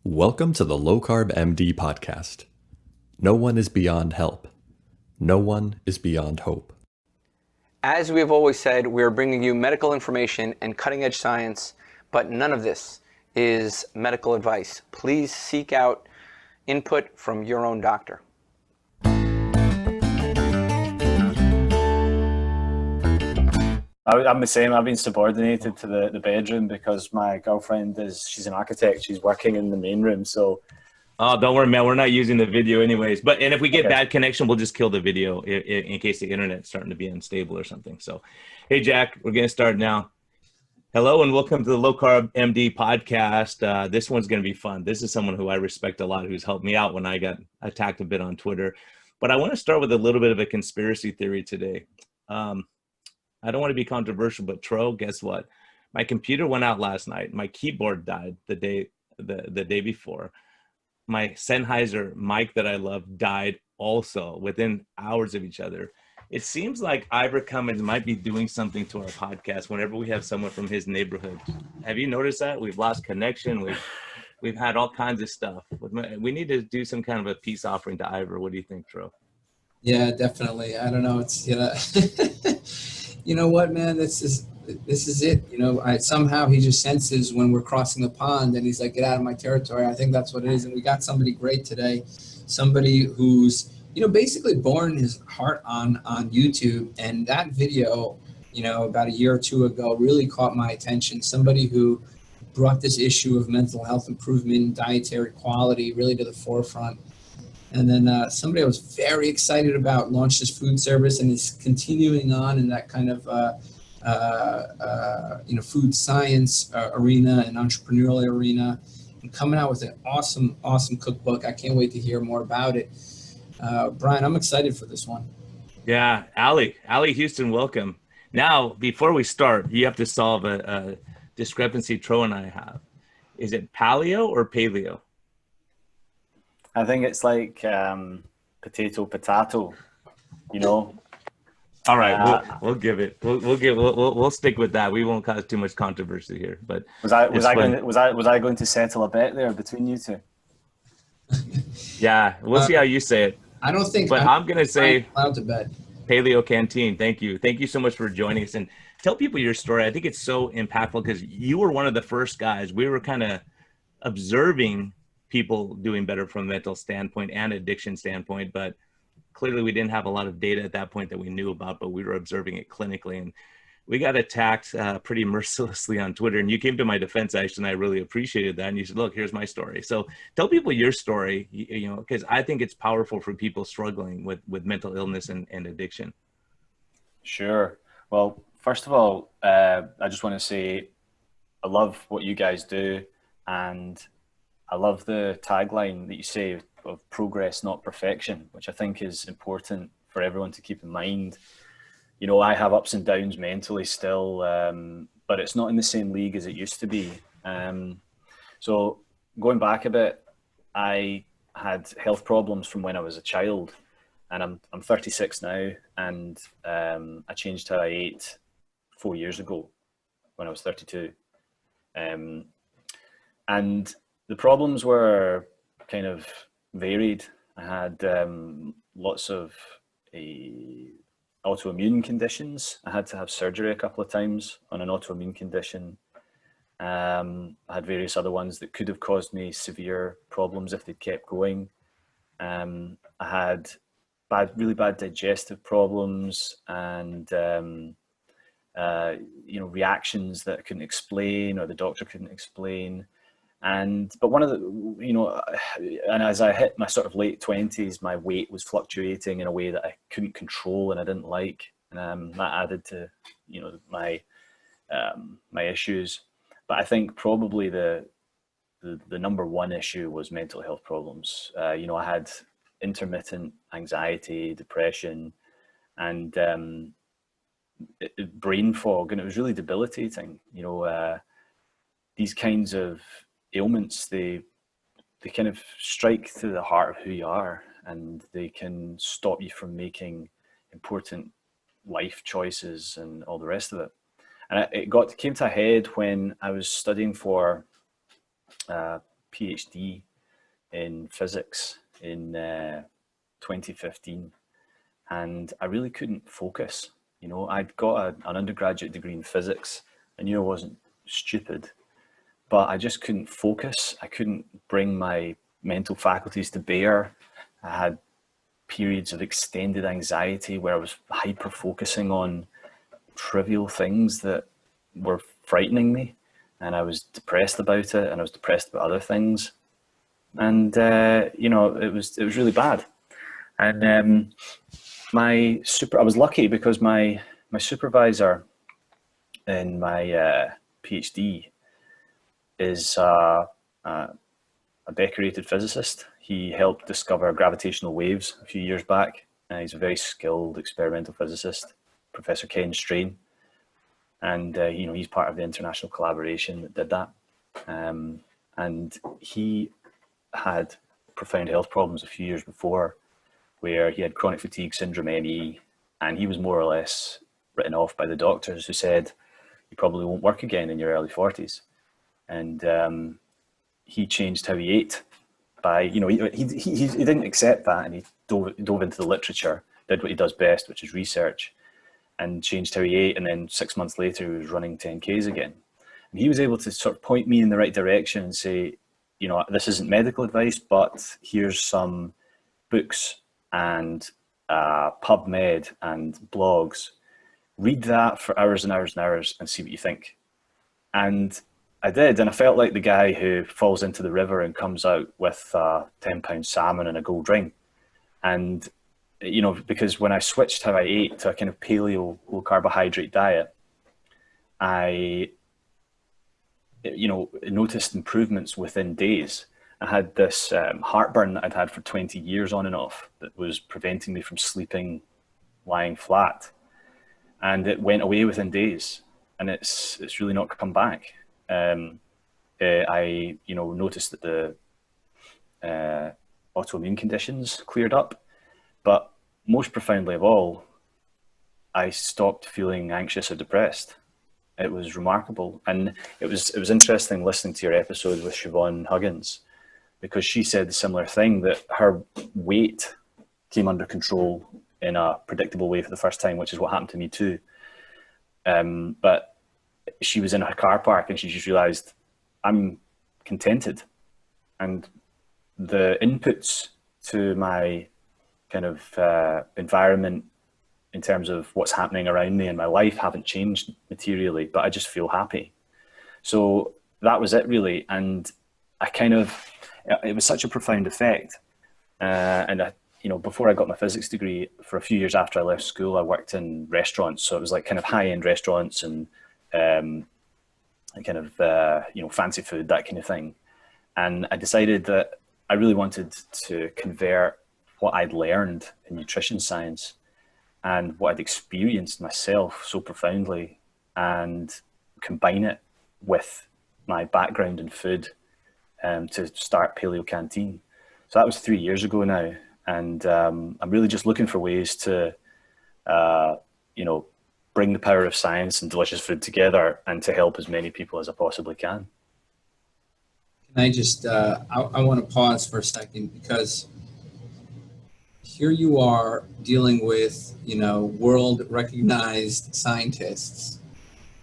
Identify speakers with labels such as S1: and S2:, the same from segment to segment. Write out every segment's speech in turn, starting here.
S1: Welcome to the Low-carb Md Podcast. No one is beyond help. No one is beyond hope.
S2: As we have always said, we are bringing you medical information and cutting-edge science, but none of this is medical advice. Please seek out input from your own doctor.
S3: I'm the same. I've been subordinated to the bedroom because my girlfriend she's an architect. She's working in the main room. So,
S4: oh, don't worry, man. We're not using the video anyways. And if we get
S3: Okay.
S4: bad connection, we'll just kill the video in case the internet's starting to be unstable or something. So, hey, Jack, we're getting started now. Hello and welcome to the Low Carb MD Podcast. This one's going to be fun. This is someone who I respect a lot, who's helped me out when I got attacked a bit on Twitter. But I want to start with a little bit of a conspiracy theory today. I don't want to be controversial, but Tro, guess what? My computer went out last night. My keyboard died the day before. My Sennheiser mic that I love died also within hours of each other. It seems like Ivor Cummins might be doing something to our podcast whenever we have someone from his neighborhood. Have you noticed that? We've lost connection. We've had all kinds of stuff. We need to do some kind of a peace offering to Ivor. What do you think, Tro?
S5: Yeah, definitely. I don't know. It's you know what, man. This is it. Somehow he just senses when we're crossing the pond, and he's like, "Get out of my territory." I think that's what it is. And we got somebody great today, somebody who's basically born his heart on YouTube, and that video, about a year or two ago, really caught my attention. Somebody who brought this issue of mental health improvement, dietary quality, really to the forefront. And then somebody I was very excited about launched his food service and is continuing on in that kind of, food science arena and entrepreneurial arena, and coming out with an awesome cookbook. I can't wait to hear more about it. Brian, I'm excited for this one.
S4: Yeah, Ali Houston, welcome. Now, before we start, you have to solve a discrepancy Tro and I have. Is it paleo or paleo?
S3: I think it's like potato.
S4: All right, we'll give it. We'll stick with that. We won't cause too much controversy here. But
S3: Was I going to settle a bet there between you two?
S4: yeah, we'll see how you say it.
S5: I don't think.
S4: But I'm gonna say
S5: allowed to bet.
S4: Paleo Canteen. Thank you so much for joining us and tell people your story. I think it's so impactful because you were one of the first guys. We were kind of observing people doing better from a mental standpoint and addiction standpoint, but clearly we didn't have a lot of data at that point that we knew about, but we were observing it clinically, and we got attacked pretty mercilessly on Twitter, and you came to my defense, actually, and I really appreciated that. And you said, look, here's my story. So tell people your story, because I think it's powerful for people struggling with mental illness and addiction.
S3: Sure. Well, first of all, I just want to say I love what you guys do, and I love the tagline that you say of progress, not perfection, which I think is important for everyone to keep in mind. I have ups and downs mentally still, but it's not in the same league as it used to be. So going back a bit, I had health problems from when I was a child, and I'm 36 now, and I changed how I ate 4 years ago when I was 32. And the problems were kind of varied. I had lots of autoimmune conditions. I had to have surgery a couple of times on an autoimmune condition. I had various other ones that could have caused me severe problems if they'd kept going. I had really bad digestive problems and reactions that I couldn't explain or the doctor couldn't explain. But one of the, and as I hit my sort of late 20s, my weight was fluctuating in a way that I couldn't control and I didn't like. And that added to, my issues. But I think probably the number one issue was mental health problems. I had intermittent anxiety, depression, and brain fog, and it was really debilitating. These kinds of ailments, they kind of strike to the heart of who you are, and they can stop you from making important life choices and all the rest of it. And it came to a head when I was studying for PhD in physics in 2015, and I really couldn't focus. You know, I'd got an undergraduate degree in physics. I knew I wasn't stupid, but I just couldn't focus. I couldn't bring my mental faculties to bear. I had periods of extended anxiety where I was hyper focusing on trivial things that were frightening me, and I was depressed about it, and I was depressed about other things, and you know, it was really bad. And I was lucky because my supervisor in my PhD is a decorated physicist. He helped discover gravitational waves a few years back. He's a very skilled experimental physicist, Professor Ken Strain, and you know, he's part of the international collaboration that did that. And he had profound health problems a few years before, where he had chronic fatigue syndrome, ME, and he was more or less written off by the doctors, who said, you probably won't work again in your early 40s. And he changed how he ate by, you know, he didn't accept that, and he dove into the literature, did what he does best, which is research, and changed how he ate. And then 6 months later, he was running 10Ks again. And he was able to sort of point me in the right direction and say, you know, this isn't medical advice, but here's some books and PubMed and blogs. Read that for hours and hours and hours and see what you think. And I did, and I felt like the guy who falls into the river and comes out with a 10-pound salmon and a gold ring. And, you know, because when I switched how I ate to a kind of paleo, low carbohydrate diet, I, you know, noticed improvements within days. I had this heartburn that I'd had for 20 years on and off that was preventing me from sleeping lying flat. And it went away within days, and it's really not come back. I, you know, noticed that the autoimmune conditions cleared up, but most profoundly of all, I stopped feeling anxious or depressed. It was remarkable, and it was interesting listening to your episode with Siobhan Huggins, because she said a similar thing, that her weight came under control in a predictable way for the first time, which is what happened to me too. But she was in her car park and she just realized, I'm contented. And the inputs to my kind of environment in terms of what's happening around me in my life haven't changed materially, but I just feel happy. So that was it really. And it was such a profound effect. And I, you know, before I got my physics degree, for a few years after I left school, I worked in restaurants. So it was like kind of high-end restaurants and kind of, you know, fancy food, that kind of thing. And I decided that I really wanted to convert what I'd learned in nutrition science and what I'd experienced myself so profoundly and combine it with my background in food to start Paleo Canteen. So that was 3 years ago now. And I'm really just looking for ways to, you know, bring the power of science and delicious food together and to help as many people as I possibly can.
S5: Can I just, I want to pause for a second, because here you are dealing with, you know, world recognized scientists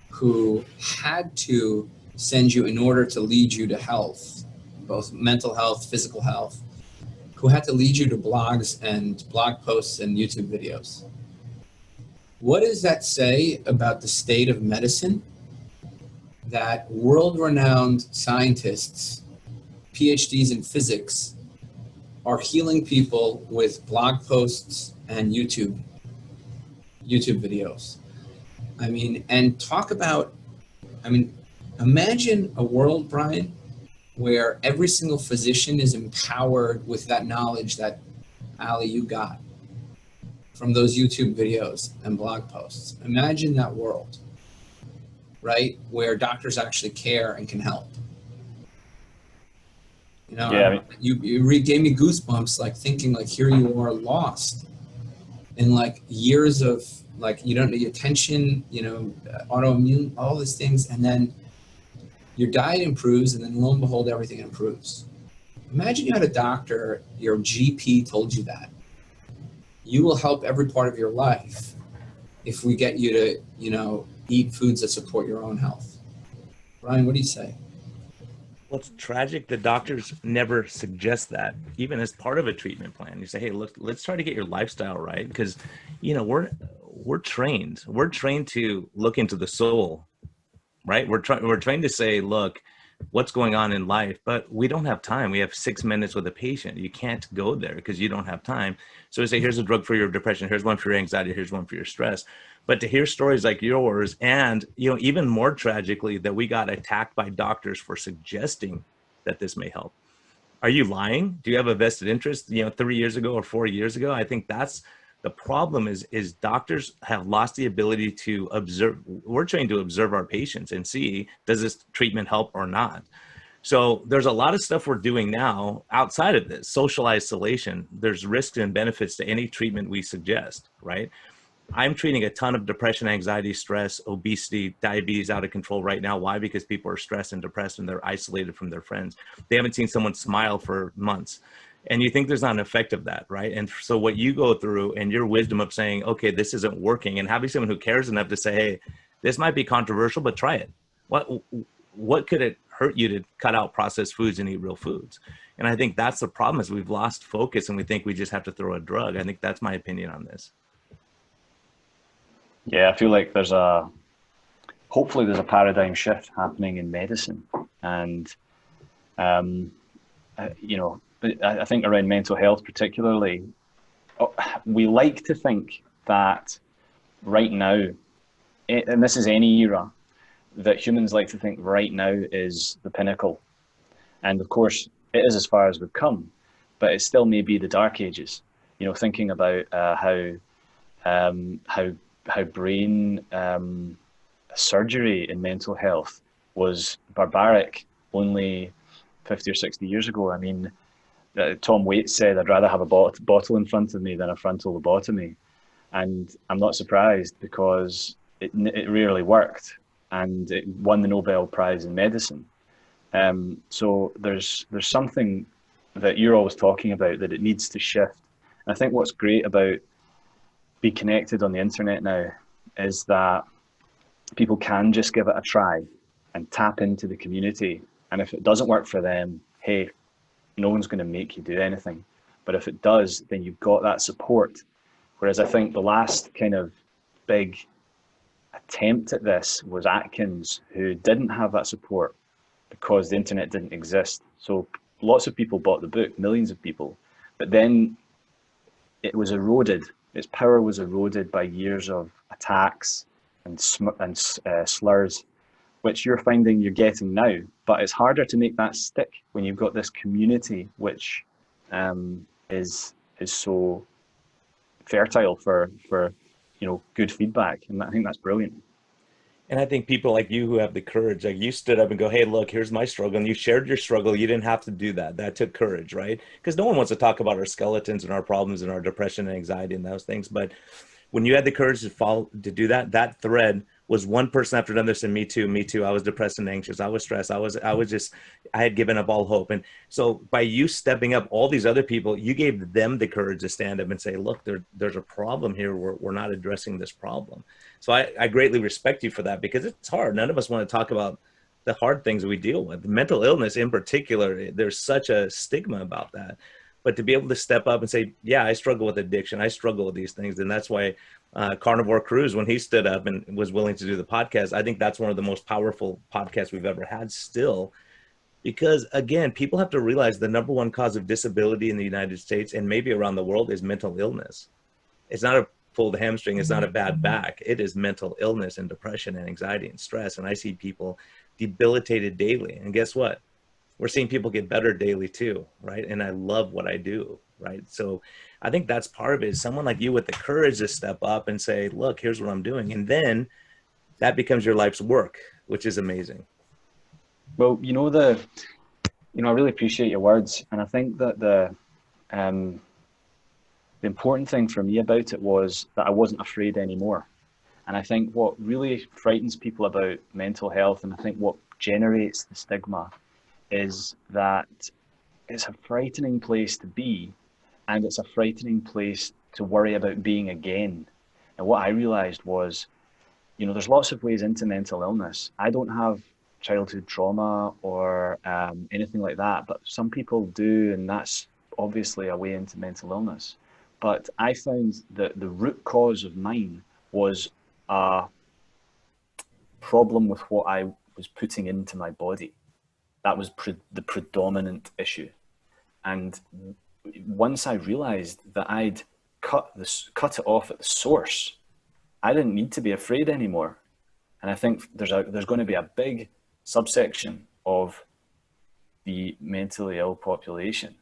S5: who had to send you in order to lead you to health, both mental health, physical health, who had to lead you to blogs and blog posts and YouTube videos. What does that say about the state of medicine that world-renowned scientists, PhDs in physics, are healing people with blog posts and YouTube videos? I mean, and talk about, I mean, imagine a world, Brian, where every single physician is empowered with that knowledge that, Ali, you got from those YouTube videos and blog posts. Imagine that world, right? Where doctors actually care and can help. You know,
S3: yeah, I mean,
S5: you gave me goosebumps, like thinking like, here you are lost in like years of like, you don't need attention, you know, autoimmune, all these things. And then your diet improves, and then lo and behold, everything improves. Imagine you had a doctor, your GP told you that. You will help every part of your life if we get you to, eat foods that support your own health. Ryan, what do you say?
S4: Well, it's tragic that doctors never suggest that, even as part of a treatment plan. You say, hey, look, let's try to get your lifestyle right, because, we're trained. We're trained to look into the soul, right? We're trained to say, look, what's going on in life, but we don't have time. We have 6 minutes with a patient. You can't go there because you don't have time. So we say, here's a drug for your depression. Here's one for your anxiety. Here's one for your stress. But to hear stories like yours, and, even more tragically, that we got attacked by doctors for suggesting that this may help. Are you lying? Do you have a vested interest, 3 years ago or 4 years ago? I think that's the problem is doctors have lost the ability to observe. We're trained to observe our patients and see, does this treatment help or not? So there's a lot of stuff we're doing now outside of this, social isolation. There's risks and benefits to any treatment we suggest, right? I'm treating a ton of depression, anxiety, stress, obesity, diabetes out of control right now. Why? Because people are stressed and depressed and they're isolated from their friends. They haven't seen someone smile for months. And you think there's not an effect of that, right? And so what you go through and your wisdom of saying, okay, this isn't working, and having someone who cares enough to say, hey, this might be controversial, but try it. What could it hurt you to cut out processed foods and eat real foods? And I think that's the problem, is we've lost focus and we think we just have to throw a drug. I think that's my opinion on this.
S3: Yeah, I feel like hopefully there's a paradigm shift happening in medicine. And, I think around mental health particularly, we like to think that right now, and this is any era, that humans like to think right now is the pinnacle. And of course, it is as far as we've come, but it still may be the dark ages. Thinking about how brain surgery in mental health was barbaric only 50 or 60 years ago. I mean, Tom Waits said, I'd rather have a bottle in front of me than a frontal lobotomy. And I'm not surprised, because it really worked, and it won the Nobel Prize in medicine. So there's something that you're always talking about, that it needs to shift. And I think what's great about being connected on the internet now is that people can just give it a try and tap into the community. And if it doesn't work for them, hey, no one's going to make you do anything. But if it does, then you've got that support. Whereas I think the last kind of big attempt at this was Atkins, who didn't have that support because the internet didn't exist. So lots of people bought the book, millions of people, but then it was eroded. Its power was eroded by years of attacks and slurs, which you're finding you're getting now. But it's harder to make that stick when you've got this community which is so fertile for good feedback. And I think that's brilliant.
S4: And I think people like you who have the courage, like you stood up and go, hey, look, here's my struggle. And you shared your struggle. You didn't have to do that. That took courage, right? Because no one wants to talk about our skeletons and our problems and our depression and anxiety and those things. But when you had the courage to do that, that thread was one person after another said, me too. I was depressed and anxious. I was stressed. I had given up all hope. And so by you stepping up, all these other people, you gave them the courage to stand up and say, look, there's a problem here. We're not addressing this problem. So I greatly respect you for that, because it's hard. None of us want to talk about the hard things we deal with. Mental illness in particular, there's such a stigma about that. But to be able to step up and say, yeah, I struggle with addiction. I struggle with these things. And that's why Carnivore Cruise, when he stood up and was willing to do the podcast, I think that's one of the most powerful podcasts we've ever had still. Because again, people have to realize the number one cause of disability in the United States and maybe around the world is mental illness. It's not a pulled hamstring. It's not a bad back. It is mental illness and depression and anxiety and stress. And I see people debilitated daily. And guess what? We're seeing people get better daily too, right? And I love what I do, right? So I think that's part of it, is someone like you with the courage to step up and say, look, here's what I'm doing. And then that becomes your life's work, which is amazing.
S3: Well, I really appreciate your words. And I think that the important thing for me about it was that I wasn't afraid anymore. And I think what really frightens people about mental health, and I think what generates the stigma, is that it's a frightening place to be, and it's a frightening place to worry about being again. And what I realized was, there's lots of ways into mental illness. I don't have childhood trauma or anything like that, but some people do, and that's obviously a way into mental illness. But I found that the root cause of mine was a problem with what I was putting into my body. That was the predominant issue. And once I realized that I'd cut it off at the source, I didn't need to be afraid anymore. And I think there's going to be a big subsection of the mentally ill population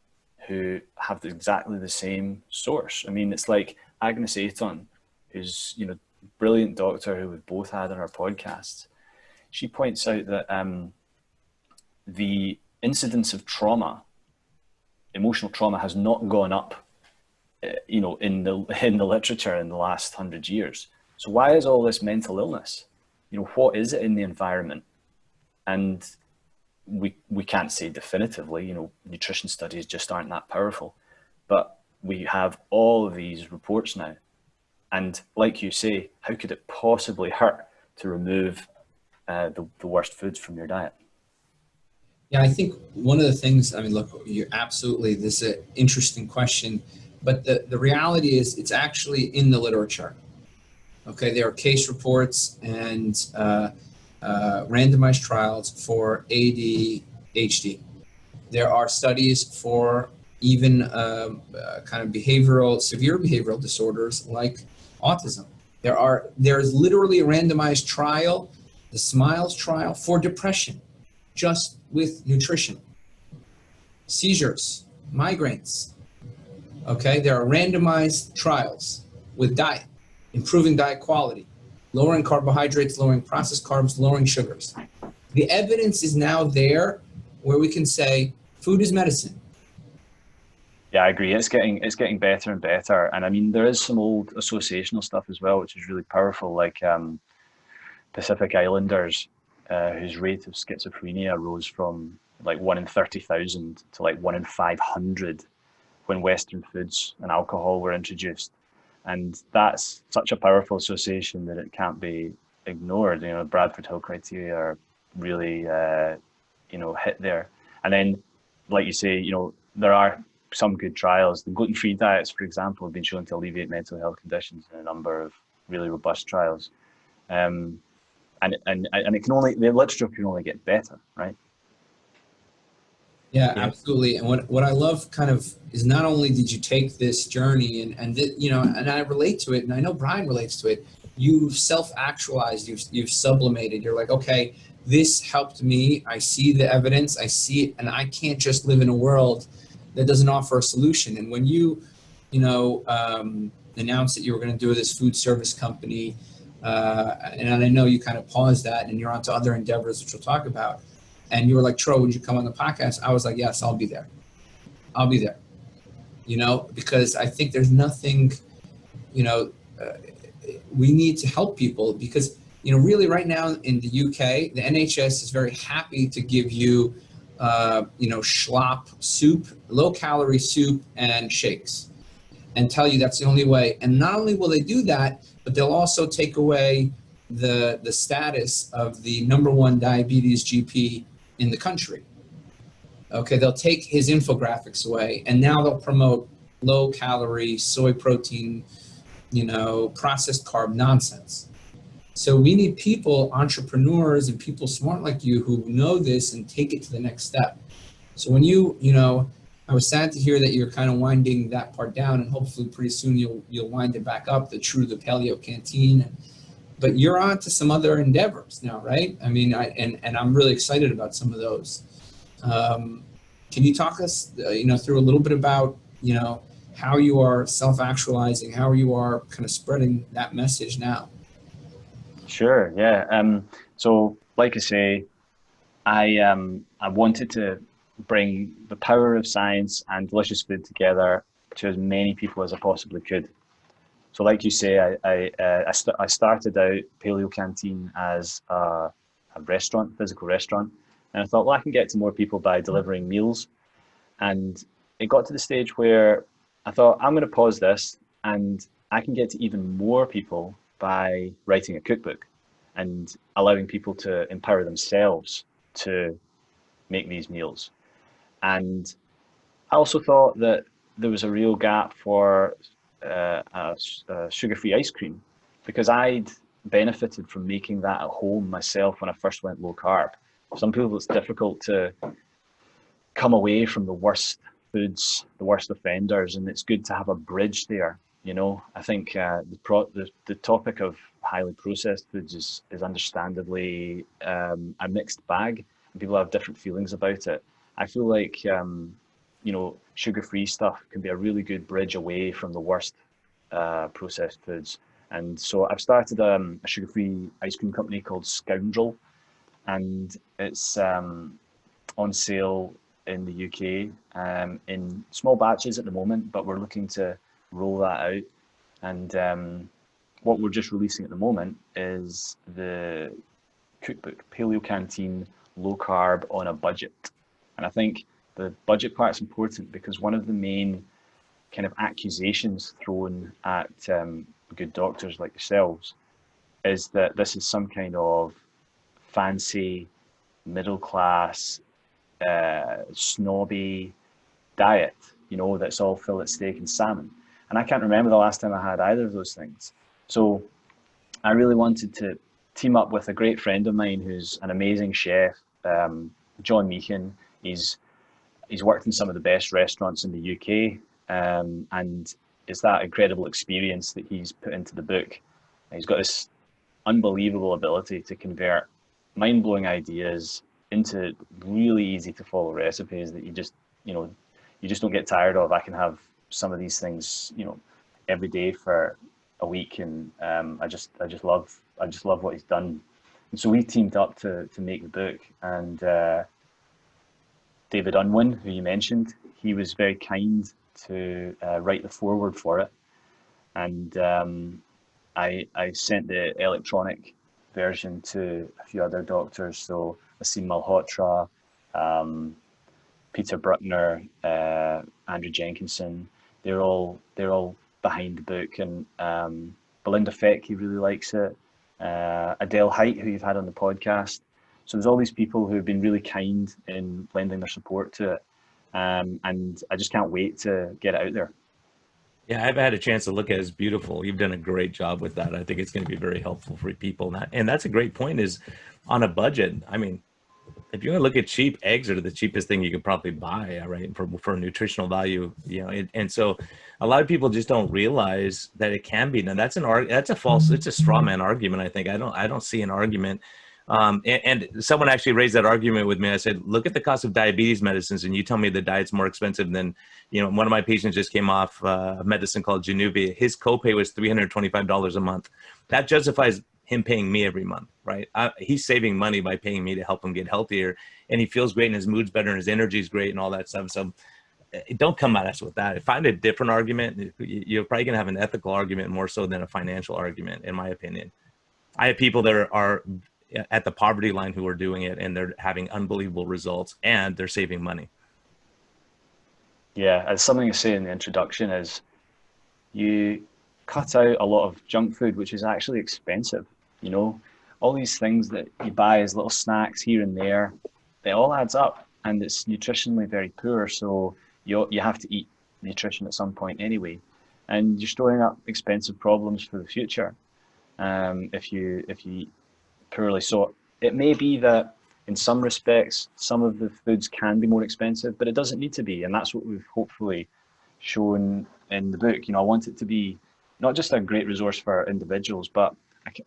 S3: who have exactly the same source. I mean, it's like Agnes Ayton, who's brilliant doctor who we've both had on our podcasts. She points out that the incidence of trauma, emotional trauma, has not gone up, in the literature in the last 100 years. So why is all this mental illness? What is it in the environment? And we can't say definitively. Nutrition studies just aren't that powerful. But we have all of these reports now. And like you say, how could it possibly hurt to remove the worst foods from your diet?
S5: Yeah, I think one of the things, look, you're absolutely, this is an interesting question, but the reality is it's actually in the literature. Okay, there are case reports and randomized trials for ADHD. There are studies for even kind of severe behavioral disorders like autism. There's literally a randomized trial, the SMILES trial, for depression, just with nutrition. Seizures, migraines. Okay, there are randomized trials with diet, improving diet quality, lowering carbohydrates, lowering processed carbs, lowering sugars. The evidence is now there where we can say food is medicine.
S3: Yeah, I agree. It's getting better and better. And there is some old associational stuff as well, which is really powerful, like Pacific Islanders, whose rate of schizophrenia rose from like 1 in 30,000 to like 1 in 500 when Western foods and alcohol were introduced. And that's such a powerful association that it can't be ignored. Bradford Hill criteria are really, hit there. And then, like you say, there are some good trials. The gluten-free diets, for example, have been shown to alleviate mental health conditions in a number of really robust trials. And it can only, the literature can only get better, right?
S5: Yeah, absolutely. And what I love kind of is not only did you take this journey and I relate to it, and I know Brian relates to it, you've self-actualized, you've sublimated. You're like, okay, this helped me. I see the evidence, I see it, and I can't just live in a world that doesn't offer a solution. And when you announced that you were going to do this food service company, and I know you kind of paused that and you're on to other endeavors, which we'll talk about. And you were like, Tro, would you come on the podcast? I was like, yes, I'll be there. I'll be there. Because I think there's nothing, we need to help people because, really right now in the UK, the NHS is very happy to give you, schlop soup, low calorie soup and shakes and tell you that's the only way. And not only will they do that, but they'll also take away the status of the #1 diabetes GP in the country. Okay, they'll take his infographics away and now they'll promote low calorie, soy protein, processed carb nonsense. So we need people, entrepreneurs and people smart like you who know this and take it to the next step. So when I was sad to hear that you're kind of winding that part down and hopefully pretty soon you'll wind it back up, the Paleo Canteen. But you're on to some other endeavors now, right? And I'm really excited about some of those. Can you talk us, through a little bit about, how you are self-actualizing, how you are kind of spreading that message now?
S3: Sure, yeah. So, like I say, I wanted to bring the power of science and delicious food together to as many people as I possibly could. So like you say, I started out Paleo Canteen as a restaurant, physical restaurant. And I thought, well, I can get to more people by delivering meals. And it got to the stage where I thought, I'm going to pause this, and I can get to even more people by writing a cookbook and allowing people to empower themselves to make these meals. And I also thought that there was a real gap for sugar-free ice cream, because I'd benefited from making that at home myself when I first went low carb. Some people, it's difficult to come away from the worst foods, the worst offenders, and it's good to have a bridge there. You know, I think the topic of highly processed foods is understandably a mixed bag, and people have different feelings about it. I feel like sugar-free stuff can be a really good bridge away from the worst processed foods. And so I've started a sugar-free ice cream company called Scoundrel, and it's on sale in the UK in small batches at the moment, but we're looking to roll that out. And what we're just releasing at the moment is the cookbook, Paleo Canteen, Low Carb on a Budget. And I think the budget part's important, because one of the main kind of accusations thrown at good doctors like yourselves is that this is some kind of fancy, middle class, snobby diet, that's all fillet steak and salmon. And I can't remember the last time I had either of those things. So I really wanted to team up with a great friend of mine who's an amazing chef, John Meehan. He's worked in some of the best restaurants in the UK, and it's that incredible experience that he's put into the book. He's got this unbelievable ability to convert mind-blowing ideas into really easy to follow recipes that you just don't get tired of. I can have some of these things, every day for a week, and I just love what he's done. And so we teamed up to make the book, and David Unwin, who you mentioned, he was very kind to write the foreword for it. And I sent the electronic version to a few other doctors, so Asim Malhotra, Peter Bruckner, Andrew Jenkinson. They're all behind the book, and Belinda Feck, he really likes it. Adele Height, who you've had on the podcast. So there's all these people who have been really kind in lending their support to it. And I just can't wait to get it out there.
S4: Yeah, I've had a chance to look at it. It's beautiful. You've done a great job with that. I think it's going to be very helpful for people. And that's a great point, is on a budget. I mean, if you want to look at cheap, eggs are the cheapest thing you could probably buy, right? For nutritional value, and so a lot of people just don't realize that it can be. Now it's a straw man argument. I think I don't see an argument. And someone actually raised that argument with me. I said, look at the cost of diabetes medicines, and you tell me the diet's more expensive than, one of my patients just came off a medicine called Januvia. His copay was $325 a month. That justifies him paying me every month, right? He's saving money by paying me to help him get healthier, and he feels great, and his mood's better, and his energy's great, and all that stuff. So don't come at us with that. Find a different argument. You're probably going to have an ethical argument more so than a financial argument, in my opinion. I have people that are at the poverty line who are doing it, and they're having unbelievable results, and they're saving money.
S3: Yeah, as something to say in the introduction is, you cut out a lot of junk food, which is actually expensive. All these things that you buy as little snacks here and there, it all adds up, and it's nutritionally very poor. So you have to eat nutrition at some point anyway, and you're storing up expensive problems for the future if you eat poorly. So it may be that in some respects, some of the foods can be more expensive, but it doesn't need to be. And that's what we've hopefully shown in the book. I want it to be not just a great resource for individuals, but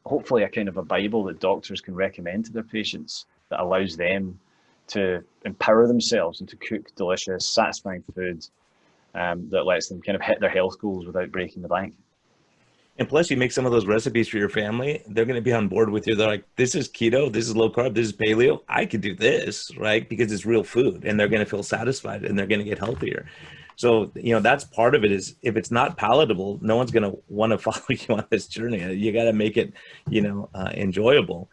S3: hopefully a kind of a Bible that doctors can recommend to their patients that allows them to empower themselves and to cook delicious, satisfying food that lets them kind of hit their health goals without breaking the bank.
S4: And plus, you make some of those recipes for your family, they're going to be on board with you. They're like, this is keto, this is low carb, this is paleo. I could do this, right? Because it's real food, and they're going to feel satisfied, and they're going to get healthier. So, that's part of it, is if it's not palatable, no one's going to want to follow you on this journey. You got to make it, enjoyable.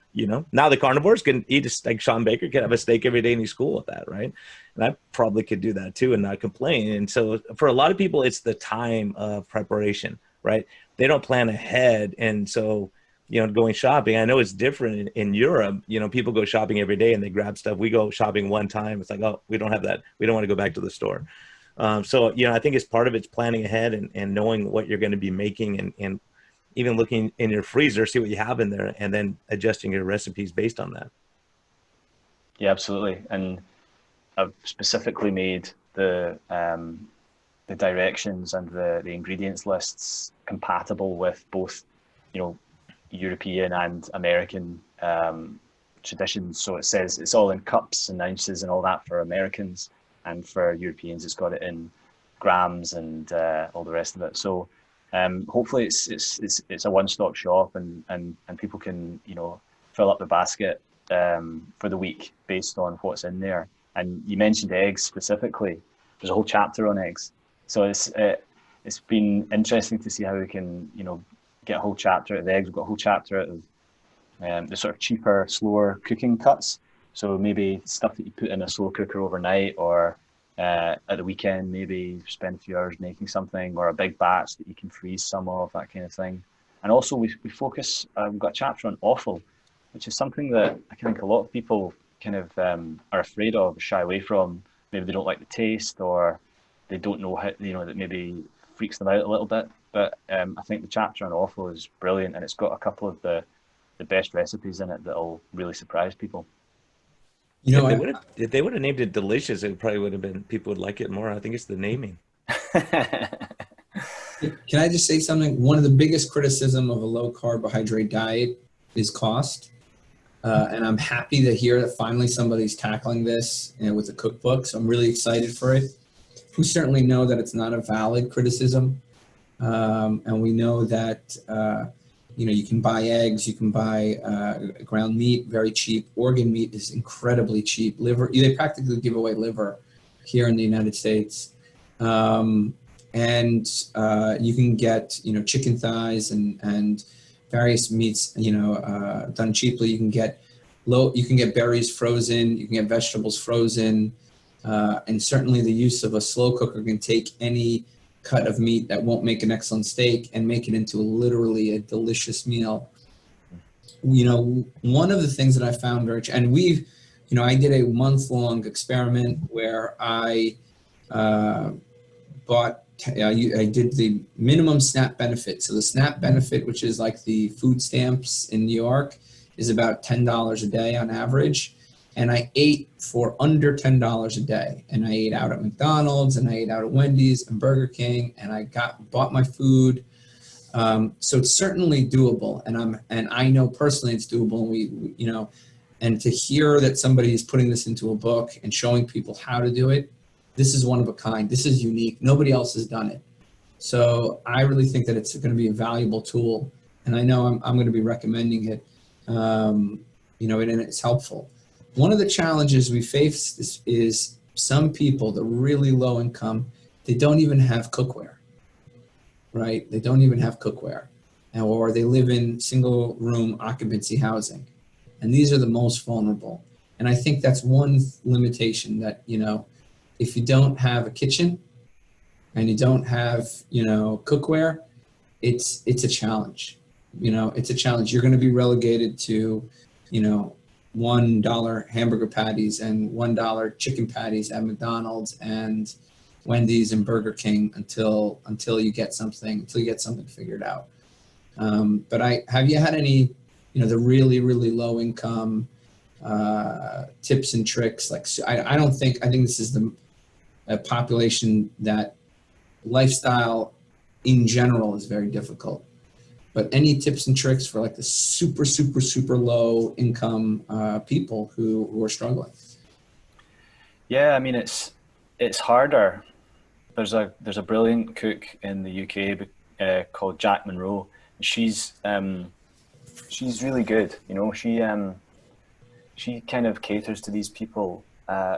S4: Now the carnivores can eat like Sean Baker can have a steak every day and he's cool with that, right? And I probably could do that too and not complain. And so for a lot of people, it's the time of preparation, right? They don't plan ahead. And so, going shopping, I know it's different in Europe. People go shopping every day and they grab stuff. We go shopping one time. It's like, oh, we don't have that. We don't want to go back to the store. So, I think it's part of it's planning ahead and knowing what you're going to be making and even looking in your freezer, see what you have in there, and then adjusting your recipes based on that.
S3: Yeah, absolutely. And I've specifically made the directions and the ingredients lists compatible with both, European and American traditions. So it says it's all in cups and ounces and all that for Americans, and for Europeans, it's got it in grams and all the rest of it. So hopefully it's a one-stop shop and people can fill up the basket for the week based on what's in there. And you mentioned eggs specifically. There's a whole chapter on eggs, so it's been interesting to see how we can get a whole chapter out of eggs. We've got a whole chapter out of the sort of cheaper, slower cooking cuts. So maybe stuff that you put in a slow cooker overnight, or at the weekend, maybe spend a few hours making something, or a big batch that you can freeze some of, that kind of thing. And also we focus, we've got a chapter on offal, which is something that I think a lot of people kind of are afraid of, shy away from. Maybe they don't like the taste, or they don't know how, that maybe freaks them out a little bit. But I think the chapter on offal is brilliant, and it's got a couple of the best recipes in it that'll really surprise people.
S4: If they would have named it delicious, it probably would have been, people would like it more. I think it's the naming.
S5: Can I just say something? One of the biggest criticism of a low carbohydrate diet is cost. And I'm happy to hear that finally somebody's tackling this with a cookbook. So I'm really excited for it. We certainly know that it's not a valid criticism. And we know that, you can buy eggs, you can buy ground meat, very cheap. Organ meat is incredibly cheap. Liver, they practically give away liver here in the United States. And you can get, chicken thighs and various meats, done cheaply. You can get berries frozen, you can get vegetables frozen. And certainly the use of a slow cooker can take any cut of meat that won't make an excellent steak and make it into literally a delicious meal. One of the things that I found and I did a month-long experiment where I I did the minimum SNAP benefit. So the SNAP benefit, which is like the food stamps in New York, is about $10 a day on average. And I ate for under $10 a day. And I ate out at McDonald's, and I ate out at Wendy's and Burger King, and I bought my food. So it's certainly doable. And I know personally it's doable. And and to hear that somebody is putting this into a book and showing people how to do it, this is one of a kind. This is unique. Nobody else has done it. So I really think that it's going to be a valuable tool. And I know I'm going to be recommending it, and it's helpful. One of the challenges we face is some people, the really low income, they don't even have cookware, right? They don't even have cookware, or they live in single room occupancy housing. And these are the most vulnerable. And I think that's one limitation that, if you don't have a kitchen and you don't have, cookware, it's a challenge. It's a challenge. You're going to be relegated to, $1 hamburger patties and $1 chicken patties at McDonald's and Wendy's and Burger King until you get something figured out. But have you had any, the really, really low income tips and tricks? Like, I think this is a population that lifestyle in general is very difficult. But any tips and tricks for like the super, super, super low income people who are struggling?
S3: Yeah, I mean, it's harder. There's a brilliant cook in the UK called Jack Monroe. She's really good. She kind of caters to these people,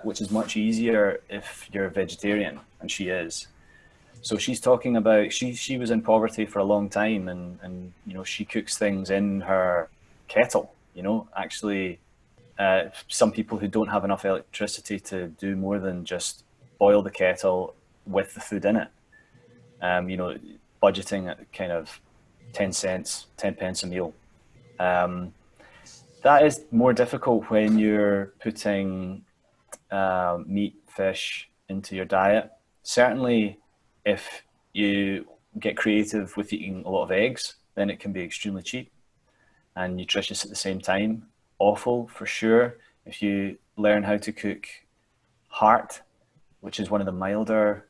S3: which is much easier if you're a vegetarian, and she is. So she's talking about, she was in poverty for a long time, and she cooks things in her kettle, You know, actually, some people who don't have enough electricity to do more than just boil the kettle with the food in it. You know, budgeting at kind of 10 pence a meal. That is more difficult when you're putting meat, fish into your diet. Certainly, if you get creative with eating a lot of eggs, then it can be extremely cheap and nutritious at the same time. Offal, for sure. If you learn how to cook heart, which is one of the milder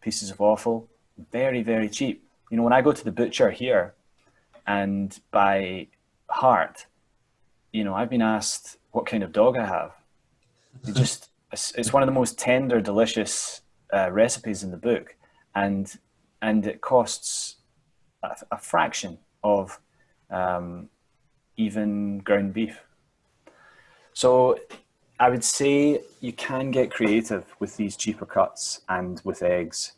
S3: pieces of offal, very, very cheap. You know, when I go to the butcher here and buy heart, you know, I've been asked what kind of dog I have. It's one of the most tender, delicious recipes in the book, and it costs a fraction of even ground beef. So I would say you can get creative with these cheaper cuts and with eggs,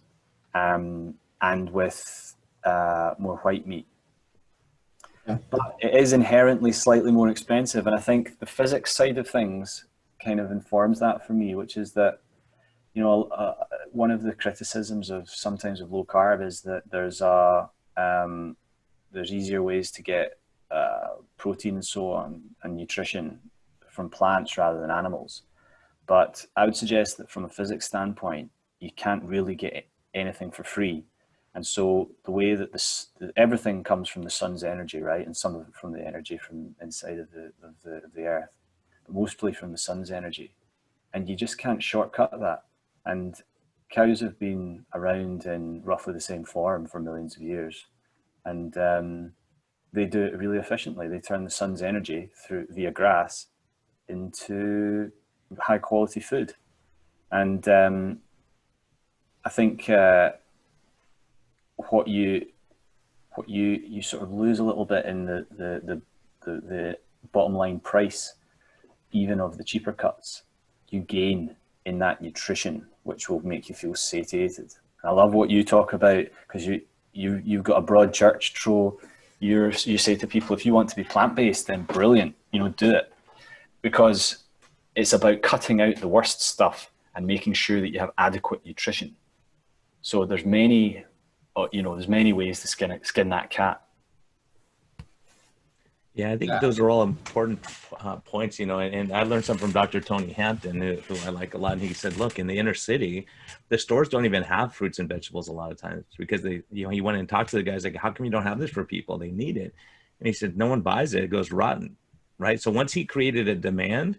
S3: and with more white meat.
S5: Yeah.
S3: But it is inherently slightly more expensive, and I think the physics side of things kind of informs that for me, which is that, you know, one of the criticisms of sometimes of low carb is that there's easier ways to get protein and so on and nutrition from plants rather than animals. But I would suggest that from a physics standpoint, you can't really get anything for free. And so the way that everything comes from the sun's energy, right? And some of it from the energy from inside of the earth, but mostly from the sun's energy. And you just can't shortcut that. And cows have been around in roughly the same form for millions of years. And they do it really efficiently. They turn the sun's energy via grass into high quality food. And I think what you sort of lose a little bit in the bottom line price, even of the cheaper cuts, you gain in that nutrition, which will make you feel satiated. I love what you talk about, because you've got a broad church, Tro. You say to people, if you want to be plant-based, then brilliant, you know, do it, because it's about cutting out the worst stuff and making sure that you have adequate nutrition. So there's many ways to skin that cat.
S4: Yeah, I think those are all important points, you know, and I learned something from Dr. Tony Hampton, who I like a lot. And he said, look, in the inner city, the stores don't even have fruits and vegetables a lot of times, because he went and talked to the guys like, how come you don't have this for people? They need it. And he said, no one buys it. It goes rotten, right? So once he created a demand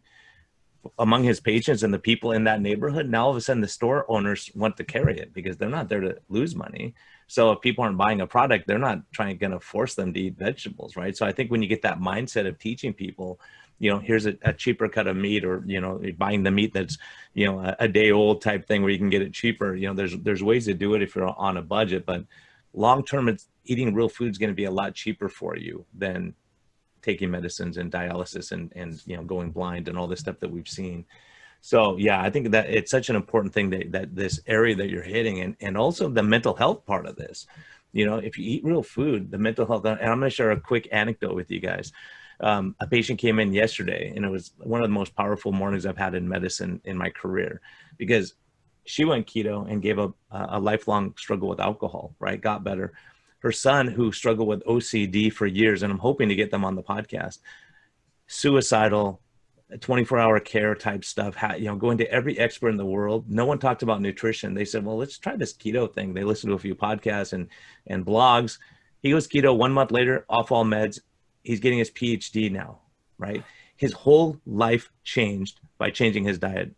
S4: among his patients and the people in that neighborhood, now all of a sudden the store owners want to carry it, because they're not there to lose money. So if people aren't buying a product, they're not going to force them to eat vegetables, right? So I think when you get that mindset of teaching people, you know, here's a cheaper cut of meat, or, you know, buying the meat that's, you know, a day old type thing where you can get it cheaper. You know, there's ways to do it if you're on a budget, but long term, it's eating real food is going to be a lot cheaper for you than taking medicines and dialysis and you know, going blind and all this stuff that we've seen. So yeah, I think that it's such an important thing that this area that you're hitting, and also the mental health part of this. You know, if you eat real food, the mental health, and I'm going to share a quick anecdote with you guys. A patient came in yesterday, and it was one of the most powerful mornings I've had in medicine in my career, because she went keto and gave up a lifelong struggle with alcohol, right? Got better. Her son, who struggled with OCD for years, and I'm hoping to get them on the podcast, suicidal, 24-hour care type stuff, you know, going to every expert in the world. No one talked about nutrition. They said, well, let's try this keto thing. They listened to a few podcasts and blogs. He goes keto. 1 month later, off all meds. He's getting his PhD now, right? His whole life changed by changing his diet.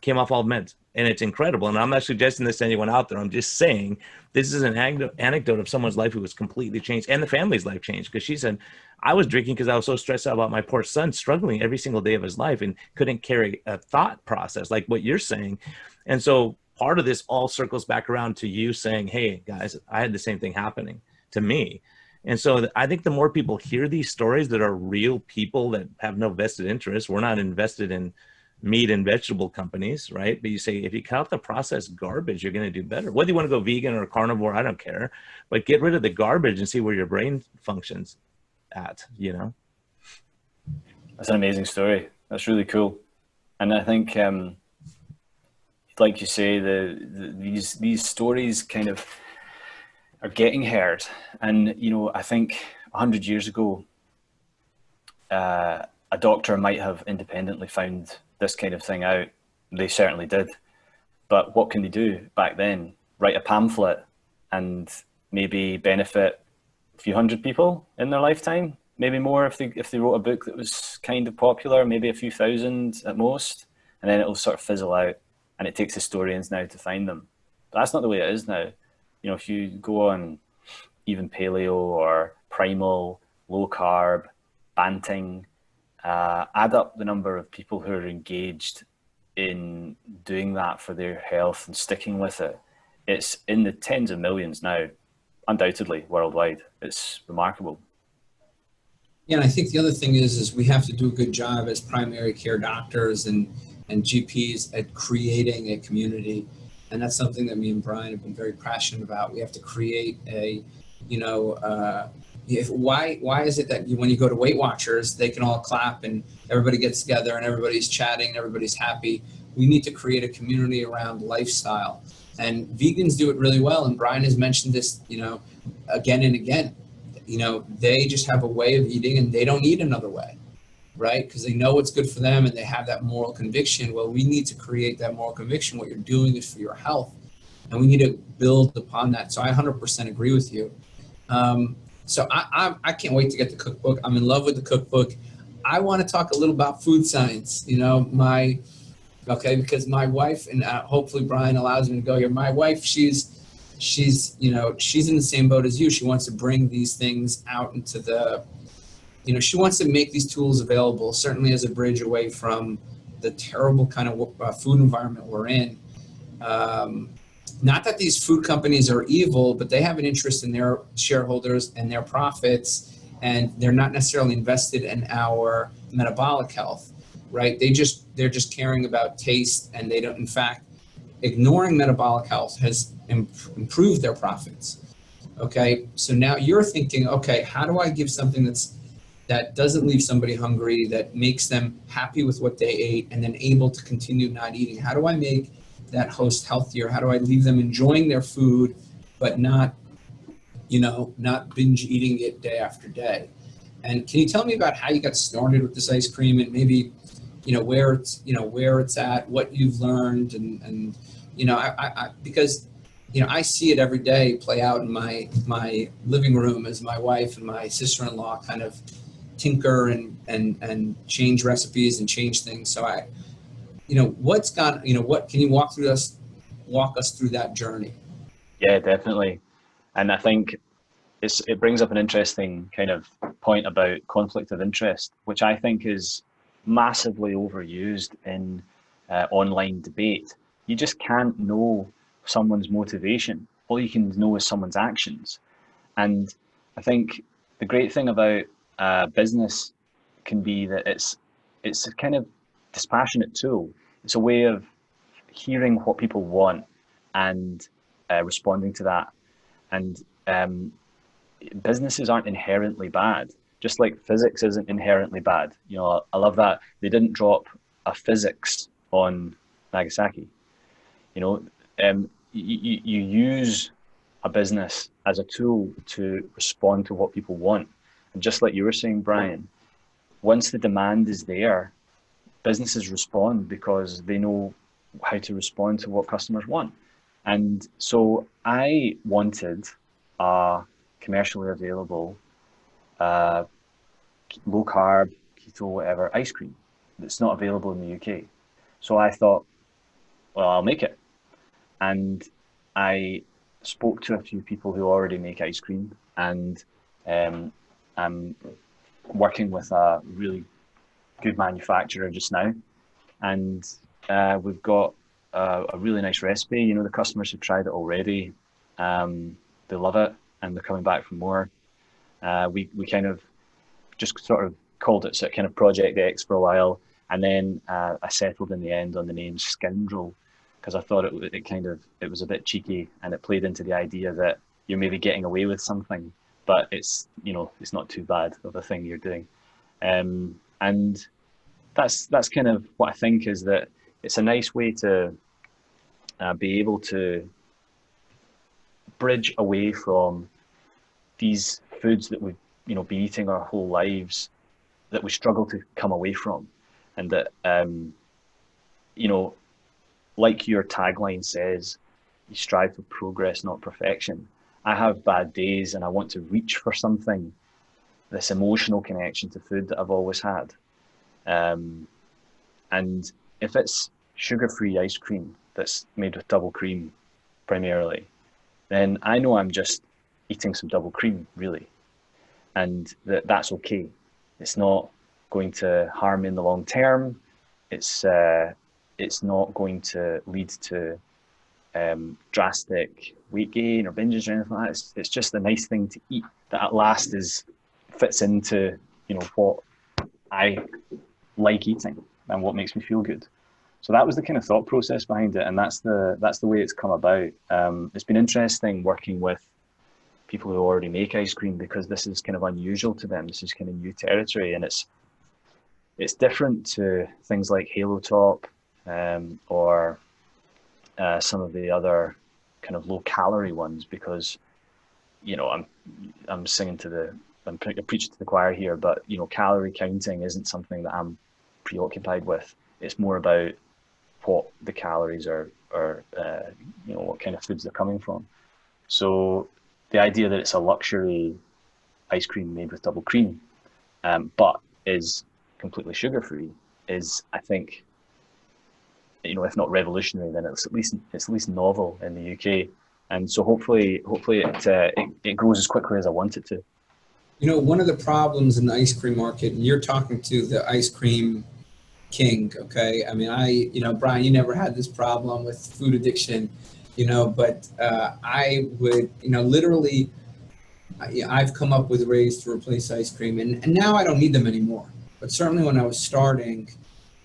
S4: Came off all meds. And it's incredible. And I'm not suggesting this to anyone out there. I'm just saying this is an anecdote of someone's life who was completely changed, and the family's life changed. Because she said, I was drinking because I was so stressed out about my poor son struggling every single day of his life and couldn't carry a thought process like what you're saying. And so part of this all circles back around to you saying, hey, guys, I had the same thing happening to me. And so I think the more people hear these stories that are real people that have no vested interest, we're not invested in meat and vegetable companies, right? But you say, if you cut out the processed garbage, you're going to do better. Whether you want to go vegan or carnivore, I don't care, but get rid of the garbage and see where your brain functions at, you know?
S3: That's an amazing story. That's really cool. And I think, like you say, these stories kind of are getting heard. And, you know, I think 100 years ago, a doctor might have independently found this kind of thing out. They certainly did. But what can they do back then? Write a pamphlet and maybe benefit a few hundred people in their lifetime? Maybe more if they wrote a book that was kind of popular, maybe a few thousand at most, and then it'll sort of fizzle out, and it takes historians now to find them. But that's not the way it is now. You know, if you go on even paleo or primal, low carb, banting, add up the number of people who are engaged in doing that for their health and sticking with it. It's in the tens of millions now, undoubtedly worldwide. It's remarkable.
S5: Yeah, and I think the other thing is we have to do a good job as primary care doctors and GPs at creating a community. And that's something that me and Brian have been very passionate about. We have to create a, why is it that when you go to Weight Watchers, they can all clap and everybody gets together and everybody's chatting and everybody's happy? We need to create a community around lifestyle. And vegans do it really well. And Brian has mentioned this, again and again. They just have a way of eating and they don't eat another way, right? Because they know what's good for them and they have that moral conviction. Well, we need to create that moral conviction. What you're doing is for your health. And we need to build upon that. So I 100% agree with you. So I can't wait to get the cookbook. I'm in love with the cookbook. I want to talk a little about food science, because my wife, and hopefully Brian allows me to go here. My wife, she's in the same boat as you. She wants to bring these things out into she wants to make these tools available, certainly as a bridge away from the terrible kind of food environment we're in. Not that these food companies are evil, but they have an interest in their shareholders and their profits, and they're not necessarily invested in our metabolic health, right? They're just caring about taste, and they don't, in fact, ignoring metabolic health has improved their profits. Okay, so now you're thinking, okay, how do I give something that doesn't leave somebody hungry, that makes them happy with what they ate, and then able to continue not eating? How do I make that host healthier? How do I leave them enjoying their food, but not binge eating it day after day? And can you tell me about how you got started with this ice cream, and maybe, where it's at, what you've learned, and because I see it every day play out in my living room as my wife and my sister-in-law kind of tinker and change recipes and change things. So what can you walk us through that journey?
S3: Yeah, definitely. And I think it brings up an interesting kind of point about conflict of interest, which I think is massively overused in online debate. You just can't know someone's motivation. All you can know is someone's actions. And I think the great thing about business can be that it's a kind of dispassionate tool. It's a way of hearing what people want and responding to that. And businesses aren't inherently bad, just like physics isn't inherently bad. I love that they didn't drop a physics on Nagasaki. You use a business as a tool to respond to what people want. And just like you were saying, Brian, once the demand is there, businesses respond because they know how to respond to what customers want. And so I wanted a commercially available low carb, keto, whatever, ice cream that's not available in the UK. So I thought, well, I'll make it. And I spoke to a few people who already make ice cream, and I'm working with a really good manufacturer just now. And we've got a really nice recipe. The customers have tried it already. They love it, and they're coming back for more. We kind of just sort of called it kind of Project X for a while, and then I settled in the end on the name Scoundrel, because I thought it was a bit cheeky, and it played into the idea that you're maybe getting away with something, but it's not too bad of a thing you're doing. And that's kind of what I think, is that it's a nice way to be able to bridge away from these foods that we've been eating our whole lives, that we struggle to come away from. And that like your tagline says, you strive for progress, not perfection. I have bad days and I want to reach for something, this emotional connection to food that I've always had. And if it's sugar-free ice cream that's made with double cream primarily, then I know I'm just eating some double cream, really. And that's okay. It's not going to harm me in the long term. It's not going to lead to drastic weight gain or binges or anything like that. It's just a nice thing to eat that at last fits into what I like eating and what makes me feel good. So that was the kind of thought process behind it, and that's the way it's come about. It's been interesting working with people who already make ice cream, because this is kind of unusual to them. This is kind of new territory, and it's different to things like Halo Top or some of the other kind of low calorie ones, because I'm preaching to the choir here, but calorie counting isn't something that I'm preoccupied with. It's more about what the calories are, or what kind of foods they're coming from. So the idea that it's a luxury ice cream made with double cream, but is completely sugar-free, is, I think, if not revolutionary, then it's at least novel in the UK. And so hopefully it grows as quickly as I want it to.
S5: One of the problems in the ice cream market, and you're talking to the ice cream king, okay? I mean, Brian, you never had this problem with food addiction, but I would, literally, I've come up with ways to replace ice cream, and now I don't need them anymore. But certainly when I was starting,